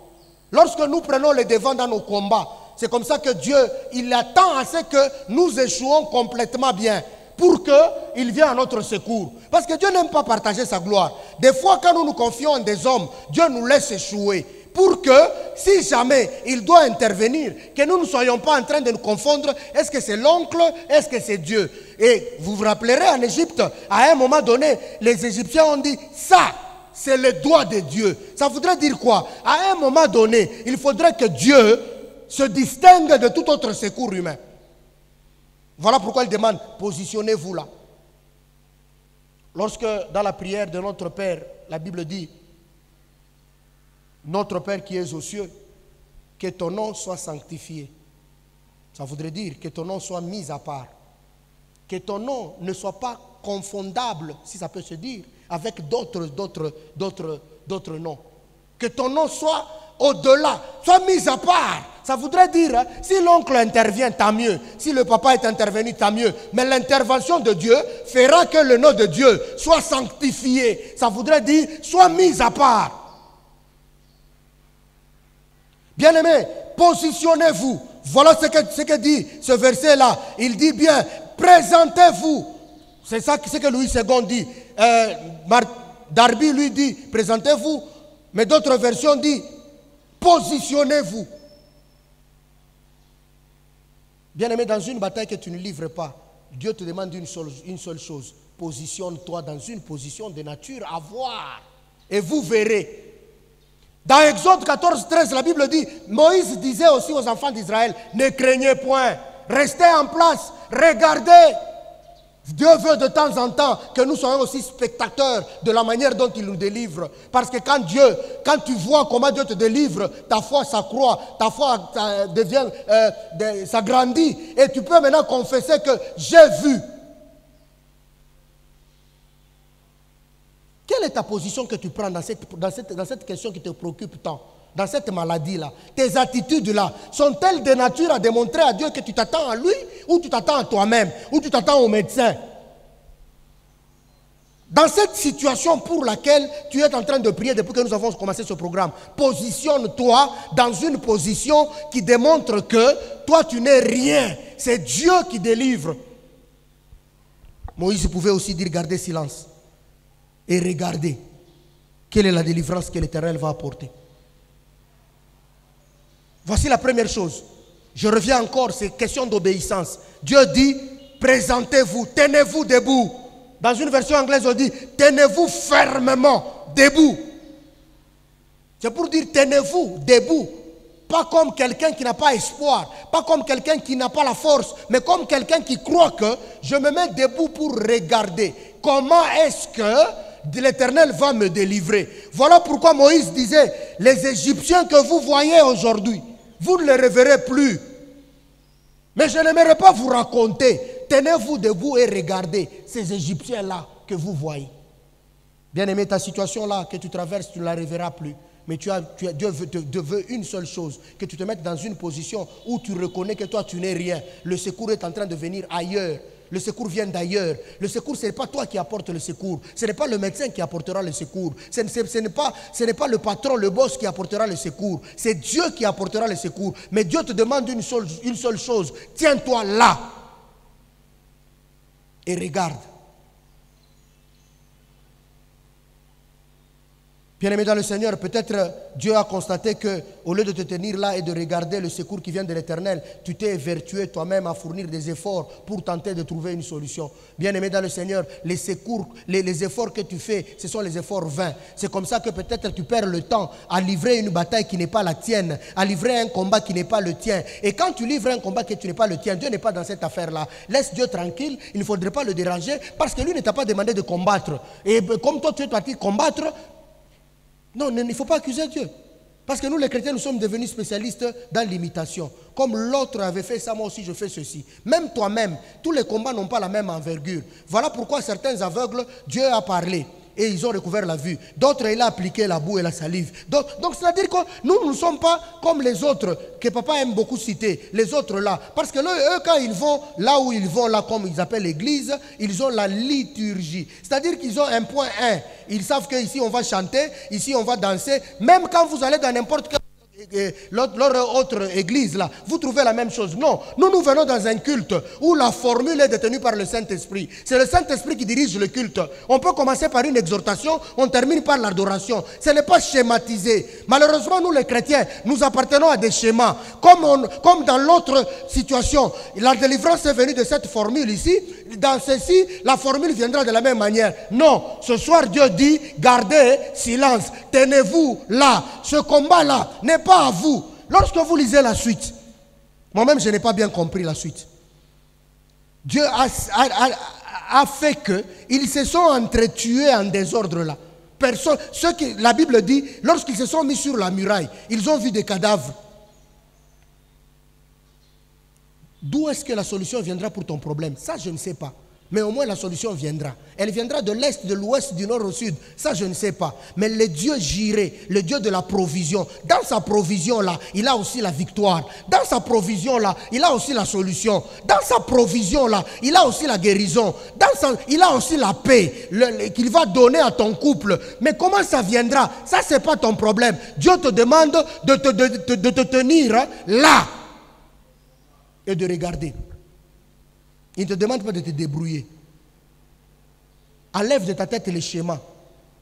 S1: Lorsque nous prenons le devant dans nos combats, c'est comme ça que Dieu, il attend à ce que nous échouons complètement bien pour qu'il vienne à notre secours. Parce que Dieu n'aime pas partager sa gloire. Des fois, quand nous nous confions en des hommes, Dieu nous laisse échouer. Pour que, si jamais il doit intervenir, que nous ne soyons pas en train de nous confondre, est-ce que c'est l'oncle, est-ce que c'est Dieu? Et vous vous rappellerez en Égypte, à un moment donné, les Égyptiens ont dit, ça, c'est le doigt de Dieu. Ça voudrait dire quoi? À un moment donné, il faudrait que Dieu se distingue de tout autre secours humain. Voilà pourquoi il demande, positionnez-vous là. Lorsque dans la prière de notre Père, la Bible dit, notre Père qui es aux cieux, que ton nom soit sanctifié. Ça voudrait dire que ton nom soit mis à part. Que ton nom ne soit pas confondable, si ça peut se dire, avec d'autres noms. Que ton nom soit au-delà, soit mis à part. Ça voudrait dire, hein, si l'oncle intervient, tant mieux. Si le papa est intervenu, tant mieux. Mais l'intervention de Dieu fera que le nom de Dieu soit sanctifié. Ça voudrait dire, soit mis à part. Bien-aimés, positionnez-vous. Voilà ce que dit ce verset-là. Il dit bien, présentez-vous. C'est ça ce que Louis II dit. Darby lui dit, présentez-vous. Mais d'autres versions disent, positionnez-vous. Bien-aimé, dans une bataille que tu ne livres pas, Dieu te demande une seule chose. Positionne-toi dans une position de nature à voir. Et vous verrez. Dans Exode 14, 13, la Bible dit, Moïse disait aussi aux enfants d'Israël, ne craignez point, restez en place, regardez. Dieu veut de temps en temps que nous soyons aussi spectateurs de la manière dont il nous délivre. Parce que quand tu vois comment Dieu te délivre, ta foi s'accroît, ta foi s'agrandit. Et tu peux maintenant confesser que j'ai vu. Quelle est ta position que tu prends dans cette question qui te préoccupe tant? Dans cette maladie-là, tes attitudes-là, sont-elles de nature à démontrer à Dieu que tu t'attends à lui ou tu t'attends à toi-même ou tu t'attends au médecin? Dans cette situation pour laquelle tu es en train de prier depuis que nous avons commencé ce programme, positionne-toi dans une position qui démontre que toi tu n'es rien. C'est Dieu qui délivre. Moïse pouvait aussi dire gardez silence et regardez quelle est la délivrance que l'Éternel va apporter. Voici la première chose. Je reviens encore, c'est question d'obéissance. Dieu dit, présentez-vous, tenez-vous debout. Dans une version anglaise, on dit, tenez-vous fermement debout. C'est pour dire, tenez-vous debout. Pas comme quelqu'un qui n'a pas espoir, pas comme quelqu'un qui n'a pas la force, mais comme quelqu'un qui croit que je me mets debout pour regarder. Comment est-ce que l'Éternel va me délivrer? Voilà pourquoi Moïse disait, les Égyptiens que vous voyez aujourd'hui, vous ne les reverrez plus. Mais je n'aimerais pas vous raconter. Tenez-vous debout et regardez ces Égyptiens-là que vous voyez. Bien-aimé, ta situation-là que tu traverses, tu ne la reverras plus. Mais Dieu veut une seule chose, que tu te mettes dans une position où tu reconnais que toi, tu n'es rien. Le secours est en train de venir ailleurs. Le secours vient d'ailleurs. Le secours, ce n'est pas toi qui apporte le secours. Ce n'est pas le médecin qui apportera le secours. Ce n'est pas le patron, le boss qui apportera le secours. C'est Dieu qui apportera le secours. Mais Dieu te demande une seule chose. Tiens-toi là. Et regarde. Bien-aimé dans le Seigneur, peut-être Dieu a constaté qu'au lieu de te tenir là et de regarder le secours qui vient de l'Éternel, tu t'es évertué toi-même à fournir des efforts pour tenter de trouver une solution. Bien-aimé dans le Seigneur, les secours, les efforts que tu fais, ce sont les efforts vains. C'est comme ça que peut-être tu perds le temps à livrer une bataille qui n'est pas la tienne, à livrer un combat qui n'est pas le tien. Et quand tu livres un combat qui n'est pas le tien, Dieu n'est pas dans cette affaire-là. Laisse Dieu tranquille, il ne faudrait pas le déranger parce que lui ne t'a pas demandé de combattre. Et comme toi tu es parti combattre, non, il ne faut pas accuser Dieu. Parce que nous, les chrétiens, nous sommes devenus spécialistes dans l'imitation. Comme l'autre avait fait ça, moi aussi je fais ceci. Même toi-même, tous les combats n'ont pas la même envergure. Voilà pourquoi certains aveugles, Dieu a parlé. Et ils ont recouvert la vue. D'autres, il a appliqué la boue et la salive. Donc c'est-à-dire que nous ne sommes pas comme les autres, que papa aime beaucoup citer, les autres là. Parce que eux, quand ils vont là où ils vont, là comme ils appellent l'église, ils ont la liturgie. C'est-à-dire qu'ils ont un point 1. Ils savent qu'ici on va chanter, ici on va danser. Même quand vous allez dans n'importe quel leur autre église là, vous trouvez la même chose. Non, nous venons dans un culte où la formule est détenue par le Saint-Esprit. C'est le Saint-Esprit qui dirige le culte. On peut commencer par une exhortation, on termine par l'adoration. Ce n'est pas schématisé. Malheureusement, nous les chrétiens, nous appartenons à des schémas. Comme dans l'autre situation, la délivrance est venue de cette formule ici. Dans ceci, la formule viendra de la même manière. Non, ce soir Dieu dit, gardez silence, tenez-vous là. Ce combat-là n'est pas à vous. Lorsque vous lisez la suite, moi-même je n'ai pas bien compris la suite. Dieu a fait qu'ils se sont entretués en désordre là. La Bible dit, lorsqu'ils se sont mis sur la muraille, ils ont vu des cadavres. D'où est-ce que la solution viendra pour ton problème? Ça, je ne sais pas. Mais au moins la solution viendra. Elle viendra de l'est, de l'ouest, du nord au sud. Ça, je ne sais pas. Mais le Dieu Jiré, le Dieu de la provision, dans sa provision-là, il a aussi la victoire. Dans sa provision-là, il a aussi la solution. Dans sa provision-là, il a aussi la guérison. Il a aussi la paix qu'il va donner à ton couple. Mais comment ça viendra? Ça, ce n'est pas ton problème. Dieu te demande de te tenir là et de regarder. Il ne te demande pas de te débrouiller. Enlève de ta tête les schémas.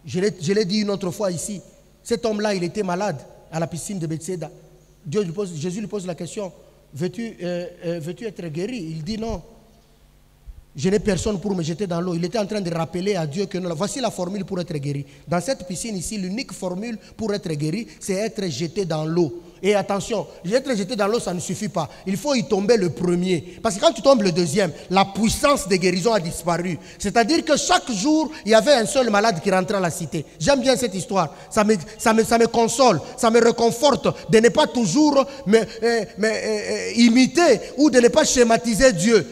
S1: Je l'ai dit une autre fois ici. Cet homme-là, il était malade à la piscine de Bethsaida. Jésus lui pose la question, veux-tu être guéri? Il dit non. Je n'ai personne pour me jeter dans l'eau. Il était en train de rappeler à Dieu que non, voici la formule pour être guéri. Dans cette piscine ici, l'unique formule pour être guéri, c'est être jeté dans l'eau. Et attention, être jeté dans l'eau, ça ne suffit pas. Il faut y tomber le premier. Parce que quand tu tombes le deuxième, la puissance de guérison a disparu. C'est-à-dire que chaque jour, il y avait un seul malade qui rentrait à la cité. J'aime bien cette histoire. Ça me console, ça me réconforte de ne pas toujours imiter ou de ne pas schématiser Dieu.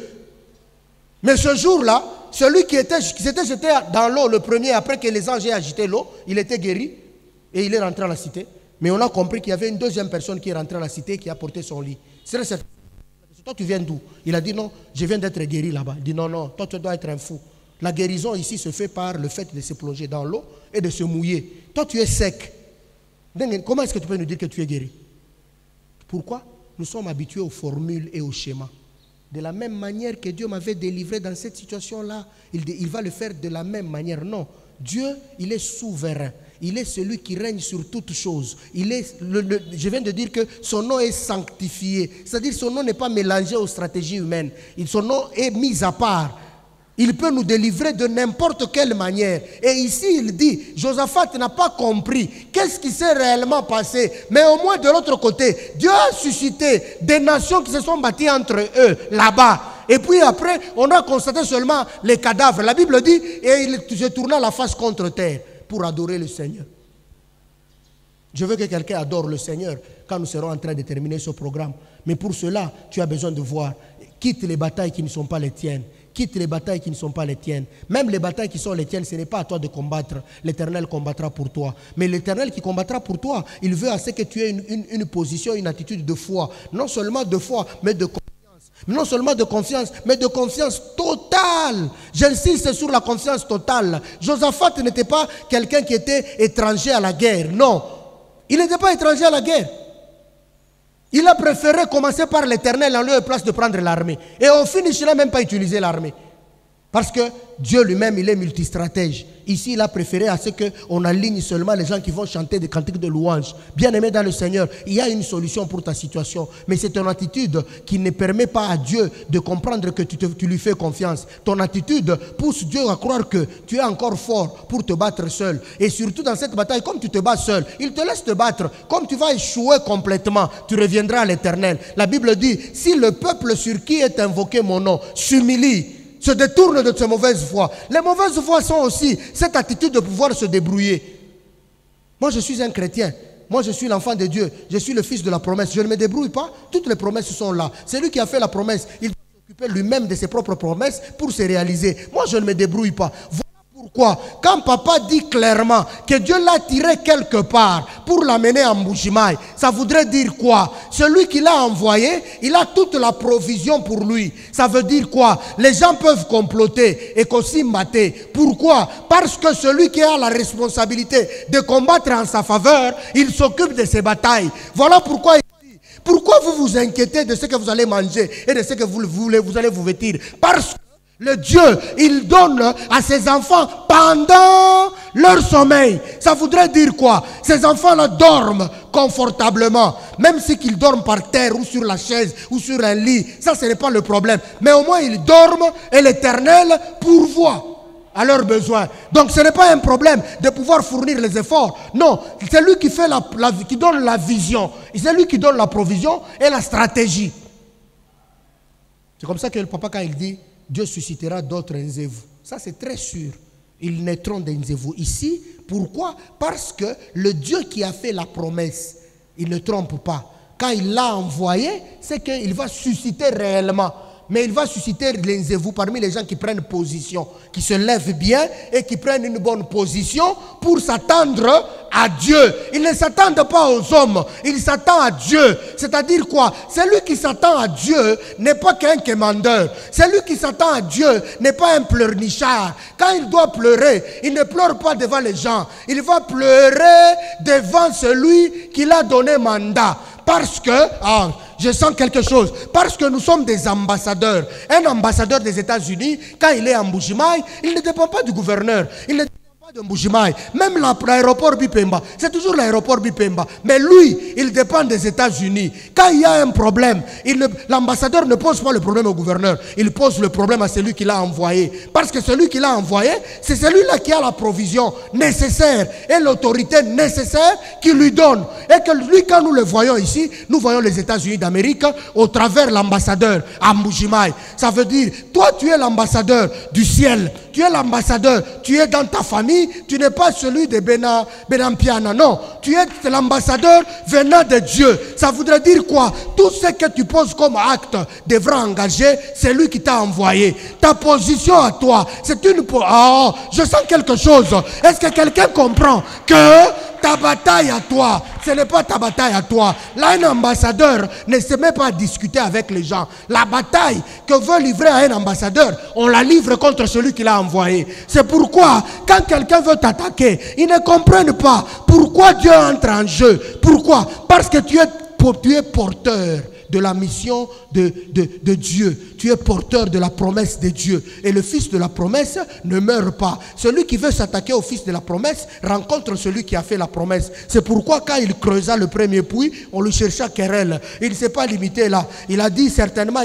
S1: Mais ce jour-là, celui qui s'était jeté dans l'eau le premier, après que les anges aient agité l'eau, il était guéri et il est rentré à la cité. Mais on a compris qu'il y avait une deuxième personne qui est rentrée à la cité qui a porté son lit. C'est toi, tu viens d'où? Il a dit non, je viens d'être guéri là-bas. Il dit non, non, toi tu dois être un fou. La guérison ici se fait par le fait de se plonger dans l'eau et de se mouiller. Toi tu es sec. Comment est-ce que tu peux nous dire que tu es guéri? Pourquoi? Nous sommes habitués aux formules et aux schémas. De la même manière que Dieu m'avait délivré dans cette situation-là, il va le faire de la même manière. Non, Dieu, il est souverain. Il est celui qui règne sur toutes choses. Je viens de dire que son nom est sanctifié. C'est-à-dire que son nom n'est pas mélangé aux stratégies humaines. Son nom est mis à part. Il peut nous délivrer de n'importe quelle manière. Et ici, il dit, Josaphat n'a pas compris qu'est-ce qui s'est réellement passé. Mais au moins de l'autre côté, Dieu a suscité des nations qui se sont bâties entre eux, là-bas. Et puis après, on a constaté seulement les cadavres. La Bible dit, et il se tourna la face contre terre pour adorer le Seigneur. Je veux que quelqu'un adore le Seigneur quand nous serons en train de terminer ce programme. Mais pour cela, tu as besoin de voir. Quitte les batailles qui ne sont pas les tiennes. Quitte les batailles qui ne sont pas les tiennes. Même les batailles qui sont les tiennes, ce n'est pas à toi de combattre. L'Éternel combattra pour toi. Mais l'Éternel qui combattra pour toi, il veut assez que tu aies une position, une attitude de foi. Non seulement de foi, mais de confiance. Non seulement de confiance, mais de confiance totale. J'insiste sur la confiance totale. Josaphat n'était pas quelqu'un qui était étranger à la guerre. Non, il n'était pas étranger à la guerre. Il a préféré commencer par l'Éternel en lieu et place de prendre l'armée. Et au finish, il n'a même pas utilisé l'armée. Parce que Dieu lui-même, il est multistratège. Ici, il a préféré à ce qu'on aligne seulement les gens qui vont chanter des cantiques de louange. Bien-aimé dans le Seigneur, il y a une solution pour ta situation. Mais c'est ton attitude qui ne permet pas à Dieu de comprendre que tu lui fais confiance. Ton attitude pousse Dieu à croire que tu es encore fort pour te battre seul. Et surtout dans cette bataille, comme tu te bats seul, il te laisse te battre. Comme tu vas échouer complètement, tu reviendras à l'Éternel. La Bible dit, si le peuple sur qui est invoqué mon nom s'humilie, se détourne de ses mauvaises voies. Les mauvaises voies sont aussi cette attitude de pouvoir se débrouiller. Moi, je suis un chrétien. Moi, je suis l'enfant de Dieu. Je suis le fils de la promesse. Je ne me débrouille pas. Toutes les promesses sont là. C'est lui qui a fait la promesse. Il doit s'occuper lui-même de ses propres promesses pour se réaliser. Moi, je ne me débrouille pas. Pourquoi? Quand papa dit clairement que Dieu l'a tiré quelque part pour l'amener en Mbujimaï, ça voudrait dire quoi? Celui qui l'a envoyé, il a toute la provision pour lui. Ça veut dire quoi? Les gens peuvent comploter et qu'aussi mater. Pourquoi? Parce que celui qui a la responsabilité de combattre en sa faveur, il s'occupe de ses batailles. Voilà pourquoi il dit, pourquoi vous vous inquiétez de ce que vous allez manger et de ce que vous allez vous vêtir? Parce que le Dieu, il donne à ses enfants pendant leur sommeil. Ça voudrait dire quoi? Ces enfants-là dorment confortablement. Même si qu'ils dorment par terre ou sur la chaise ou sur un lit. Ça, ce n'est pas le problème. Mais au moins, ils dorment et l'Éternel pourvoit à leurs besoins. Donc, ce n'est pas un problème de pouvoir fournir les efforts. Non, c'est lui qui fait qui donne la vision. C'est lui qui donne la provision et la stratégie. C'est comme ça que le papa, quand il dit Dieu suscitera d'autres Nzévu. Ça, c'est très sûr. Ils naîtront des Nzévu. Ici, pourquoi? Parce que le Dieu qui a fait la promesse, il ne trompe pas. Quand il l'a envoyé, c'est qu'il va susciter réellement. Mais il va susciter l'enzévou parmi les gens qui prennent position, qui se lèvent bien et qui prennent une bonne position pour s'attendre à Dieu. Ils ne s'attendent pas aux hommes, ils s'attendent à Dieu. C'est-à-dire quoi? Celui qui s'attend à Dieu n'est pas qu'un commandeur. Celui qui s'attend à Dieu n'est pas un pleurnichard. Quand il doit pleurer, il ne pleure pas devant les gens. Il va pleurer devant celui qui l'a donné mandat. Parce que, je sens quelque chose. Parce que nous sommes des ambassadeurs. Un ambassadeur des États-Unis, quand il est en Mbuji-Mayi, il ne dépend pas du gouverneur. Il ne dépend pas de Mbuji-Mayi. Même l'aéroport Bipemba, c'est toujours l'aéroport Bipemba. Mais lui, il dépend des États-Unis. Quand il y a un problème, l'ambassadeur ne pose pas le problème au gouverneur. Il pose le problème à celui qui l'a envoyé. Parce que celui qui l'a envoyé, c'est celui-là qui a la provision nécessaire et l'autorité nécessaire qui lui donne. Et que lui, quand nous le voyons ici, nous voyons les États-Unis d'Amérique au travers l'ambassadeur à Mbuji-Mayi. Ça veut dire, toi tu es l'ambassadeur du ciel. Tu es l'ambassadeur, tu es dans ta famille, tu n'es pas celui de Benampiana, non. Tu es l'ambassadeur venant de Dieu. Ça voudrait dire quoi? Tout ce que tu poses comme acte devra engager celui qui t'a envoyé. Ta position à toi, c'est une... Oh, je sens quelque chose. Est-ce que quelqu'un comprend que ta bataille à toi, ce n'est pas ta bataille à toi. Là, un ambassadeur ne se met pas à discuter avec les gens. La bataille que veut livrer à un ambassadeur, on la livre contre celui qui l'a envoyé. C'est pourquoi, quand quelqu'un veut t'attaquer, ils ne comprennent pas pourquoi Dieu entre en jeu. Pourquoi? Parce que tu es porteur de la mission de Dieu. Tu es porteur de la promesse de Dieu. Et le fils de la promesse ne meurt pas. Celui qui veut s'attaquer au fils de la promesse rencontre celui qui a fait la promesse. C'est pourquoi quand il creusa le premier puits, on lui chercha querelle. Il ne s'est pas limité là. Il a dit certainement,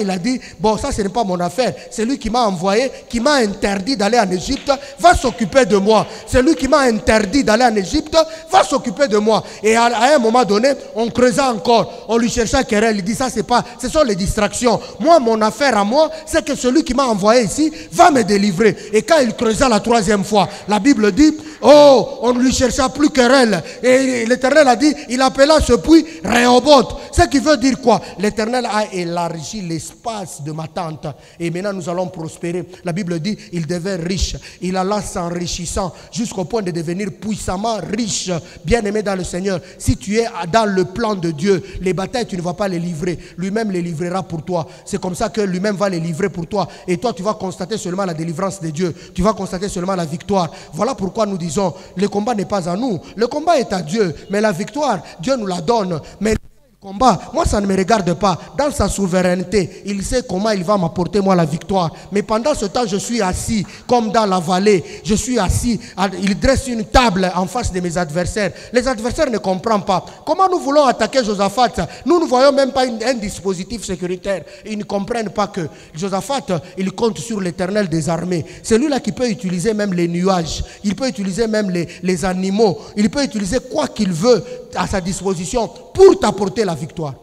S1: bon, ça ce n'est pas mon affaire. C'est lui qui m'a envoyé, qui m'a interdit d'aller en Égypte, va s'occuper de moi. Celui qui m'a interdit d'aller en Égypte va s'occuper de moi. Et à un moment donné, on creusa encore. On lui chercha querelle. Il dit ça c'est pas, ce sont les distractions. Moi, mon affaire à moi, c'est que celui qui m'a envoyé ici va me délivrer. Et quand il creusa la troisième fois, la Bible dit, oh, on ne lui chercha plus querelle. Et l'Éternel a dit, il appela ce puits Rehoboth. Ce qui veut dire quoi? L'Éternel a élargi l'espace de ma tente. Et maintenant nous allons prospérer. La Bible dit, il devint riche. Il alla s'enrichissant jusqu'au point de devenir puissamment riche. Bien-aimé dans le Seigneur, si tu es dans le plan de Dieu, les batailles, tu ne vas pas les livrer. Lui-même les livrera pour toi. C'est comme ça que lui-même va les livrer pour toi. Et toi, tu vas constater seulement la délivrance de Dieu. Tu vas constater seulement la victoire. Voilà pourquoi nous disons, le combat n'est pas à nous. Le combat est à Dieu. Mais la victoire, Dieu nous la donne. Mais combat, moi ça ne me regarde pas. Dans sa souveraineté, il sait comment il va m'apporter moi la victoire. Mais pendant ce temps, je suis assis comme dans la vallée. Je suis assis, il dresse une table en face de mes adversaires. Les adversaires ne comprennent pas. Comment nous voulons attaquer Josaphat? Nous ne voyons même pas un dispositif sécuritaire. Ils ne comprennent pas que Josaphat, il compte sur l'Éternel des armées. C'est lui là qui peut utiliser même les nuages. Il peut utiliser même les animaux. Il peut utiliser quoi qu'il veut à sa disposition pour t'apporter la victoire.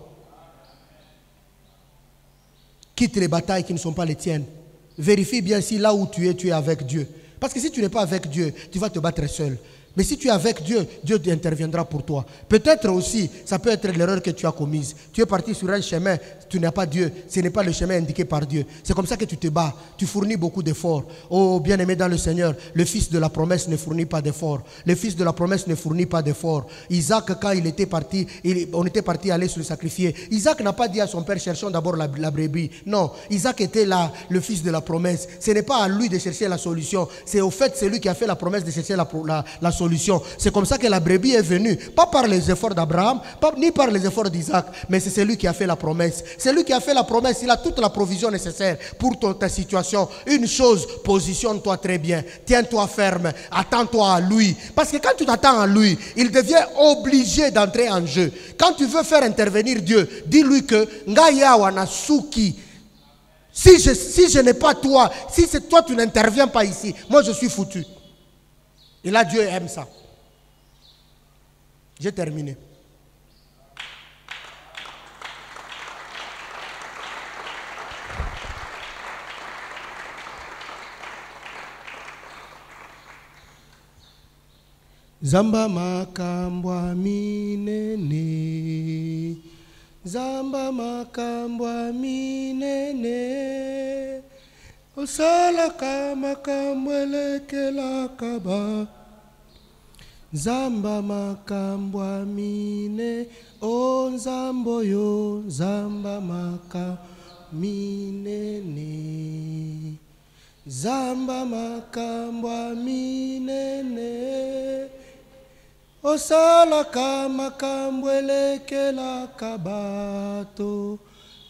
S1: Quitte les batailles qui ne sont pas les tiennes. Vérifie bien si là où tu es avec Dieu. Parce que si tu n'es pas avec Dieu, tu vas te battre seul. Mais si tu es avec Dieu, Dieu interviendra pour toi. Peut-être aussi, ça peut être l'erreur que tu as commise. Tu es parti sur un chemin, tu n'as pas Dieu. Ce n'est pas le chemin indiqué par Dieu. C'est comme ça que tu te bats. Tu fournis beaucoup d'efforts. Oh, bien-aimé dans le Seigneur, le fils de la promesse ne fournit pas d'efforts. Le fils de la promesse ne fournit pas d'efforts. Isaac, quand il était parti, on était parti aller se le sacrifier. Isaac n'a pas dit à son père, cherchons d'abord la brebis. Non, Isaac était là, le fils de la promesse. Ce n'est pas à lui de chercher la solution. C'est au fait, c'est lui qui a fait la promesse de chercher la solution. C'est comme ça que la brebis est venue, pas par les efforts d'Abraham, ni par les efforts d'Isaac, mais c'est celui qui a fait la promesse. Celui qui a fait la promesse, il a toute la provision nécessaire pour ta situation. Une chose, positionne-toi très bien, tiens-toi ferme, attends-toi à lui. Parce que quand tu t'attends à lui, il devient obligé d'entrer en jeu. Quand tu veux faire intervenir Dieu, dis-lui que Ngaya Wanasuki. Si je n'ai pas toi, si c'est toi, tu n'interviens pas ici, moi je suis foutu. Et là, Dieu aime ça. J'ai terminé. Zamba makambwa minene, Zamba makambwa minene. Osalaka makambwelekela kaba. Zamba makambwa mine. O nzambo yo. Zamba makambwa minene. Zamba makambwa minene. Osalaka makambwelekela kabato.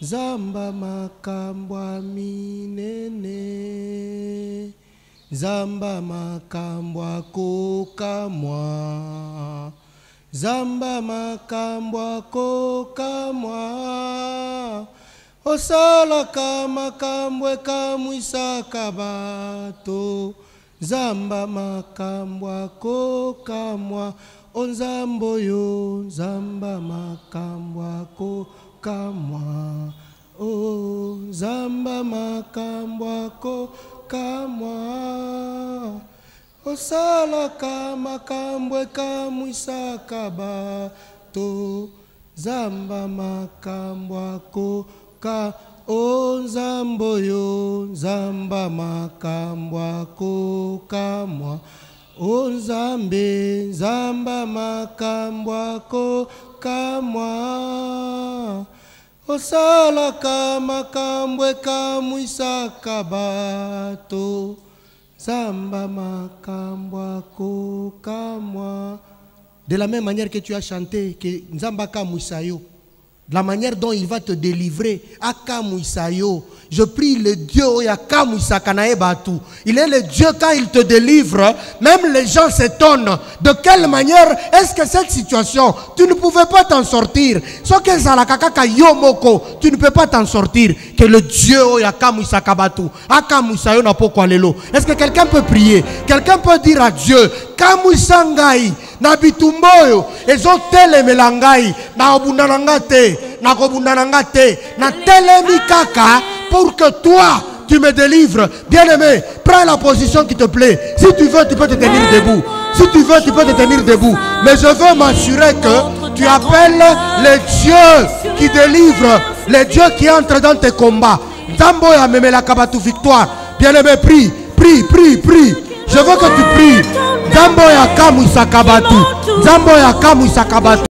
S1: Zamba makambwa minene. Zamba makambwa kokamwa. Zamba makambwa kokamwa. Osalaka makambwe kamwisa kabato. Zamba makambwa kokamwa. Onzambo yo. Zamba makambwa kokamwa. O zamba makambwa kokamwa. Osalaka makambwe kamwisa kabato. Zamba makambwa kokamwa. O nzambo yo. Zamba makambwa kokamwa. O nzambe. Zamba makambwa kokamwa. Osalaka makambwe kamwisa kabato. Zamba makambwa kokamwa. De la même manière que tu as chanté que Nzamba kamwisa yo, de la manière dont il va te délivrer, Akamwisayo. Je prie le Dieu Oyakamwisa Kanae Batu. Il est le Dieu quand il te délivre. Même les gens s'étonnent. De quelle manière est-ce que cette situation, tu ne pouvais pas t'en sortir? Sauf que Zalakaka Yomoko, tu ne peux pas t'en sortir. Que le Dieu Oyakamwisa Kabatu. Akamwisayo na pokwa lelo. Est-ce que quelqu'un peut prier? Quelqu'un peut dire à Dieu, Kamwisangai. Na bitumboyo ezo telemela ngai na obundananga te na kobundananga te na telemi kaka pour que toi tu me délivres. Bien-aimé, prends la position qui te plaît. Si tu veux, tu peux te tenir debout. Si tu veux, tu peux te tenir debout. Mais je veux m'assurer que tu appelles les dieux qui délivrent, les dieux qui entrent dans tes combats. Zambo ya memela kabatu victoire. Bien-aimé, prie, prie, prie, prie. Je veux que tu pries. Zambo ya kamwisa kabatu. Zambo ya kamwisa kabatu.